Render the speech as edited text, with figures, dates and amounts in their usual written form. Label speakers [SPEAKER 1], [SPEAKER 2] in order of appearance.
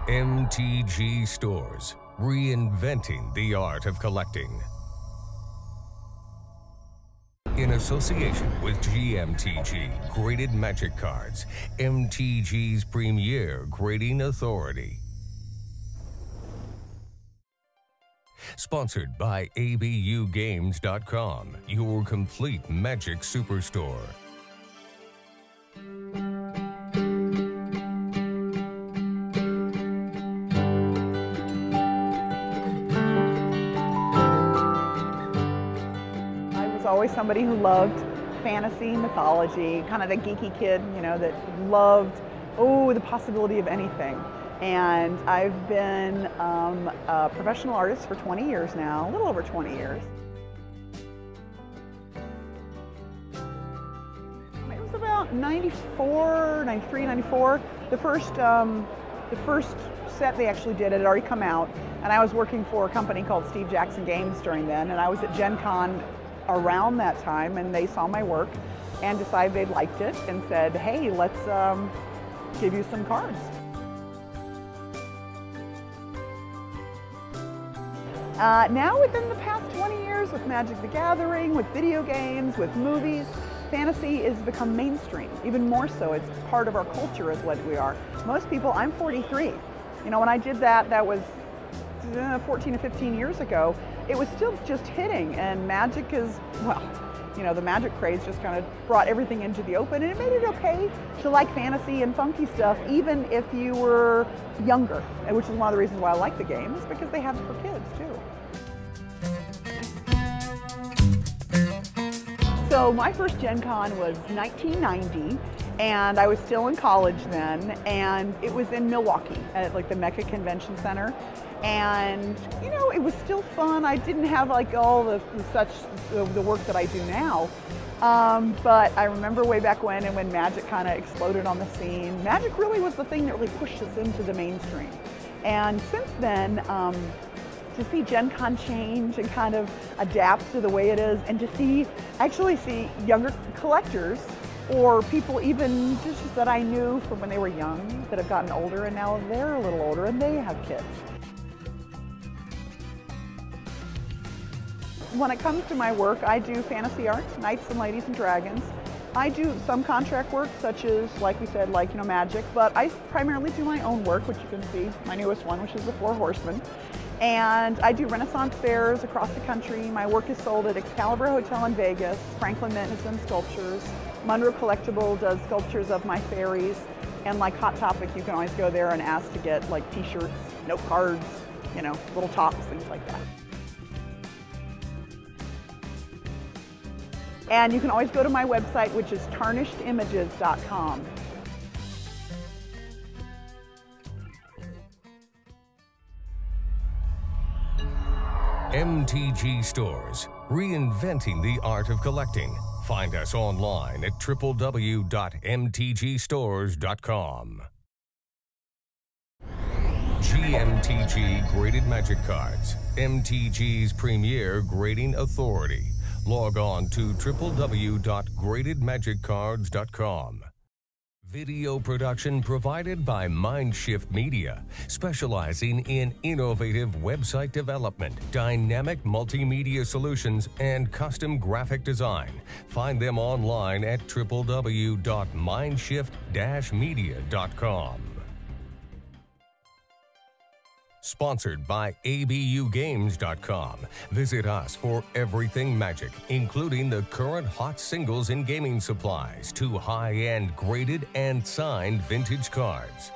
[SPEAKER 1] MTG Stores, reinventing the art of collecting. In association with GMTG Graded Magic Cards, MTG's premier grading authority. Sponsored by ABUGames.com, your complete Magic Superstore.
[SPEAKER 2] Always somebody who loved fantasy, mythology, kind of the geeky kid, you know, that loved, the possibility of anything. And I've been a professional artist for 20 years now, a little over 20 years. It was about 94, 93, 94. The first set they actually did, it had already come out, and I was working for a company called Steve Jackson Games during then, and I was at Gen Con around that time, and they saw my work and decided they liked it and said, hey, let's give you some cards. Now within the past 20 years with Magic the Gathering, with video games, with movies, fantasy has become mainstream. Even more so, it's part of our culture is what we are. Most people, I'm 43. You know, when I did that, that was 14 to 15 years ago. It was still just hitting, and Magic is, well, you know, the Magic craze just kind of brought everything into the open, and it made it okay to like fantasy and funky stuff, even if you were younger, which is one of the reasons why I like the game, is because they have it for kids too. So my first Gen Con was 1990, and I was still in college then, and it was in Milwaukee at like the Mecca Convention Center. And you know, it was still fun. I didn't have like all the work that I do now, but I remember way back when, and when Magic kind of exploded on the scene. Magic really was the thing that really pushed us into the mainstream. And since then, to see Gen Con change and kind of adapt to the way it is, and to actually see younger collectors or people even just that I knew from when they were young that have gotten older, and now they're a little older and they have kids. When it comes to my work, I do fantasy art, knights and ladies and dragons. I do some contract work, such as, like we said, like, you know, Magic, but I primarily do my own work, which you can see, my newest one, which is the Four Horsemen. And I do Renaissance fairs across the country. My work is sold at Excalibur Hotel in Vegas. Franklin Mint has done sculptures. Monroe Collectible does sculptures of my fairies. And like Hot Topic, you can always go there and ask to get like t-shirts, note cards, you know, little tops, things like that. And you can always go to my website, which is tarnishedimages.com.
[SPEAKER 1] MTG Stores, reinventing the art of collecting. Find us online at www.mtgstores.com. GMTG Graded Magic Cards, MTG's premier grading authority. Log on to www.gradedmagiccards.com. Video production provided by Mindshift Media, specializing in innovative website development, dynamic multimedia solutions, and custom graphic design. Find them online at www.mindshift-media.com. Sponsored by ABUGames.com. Visit us for everything Magic, including the current hot singles in gaming supplies to high-end graded and signed vintage cards.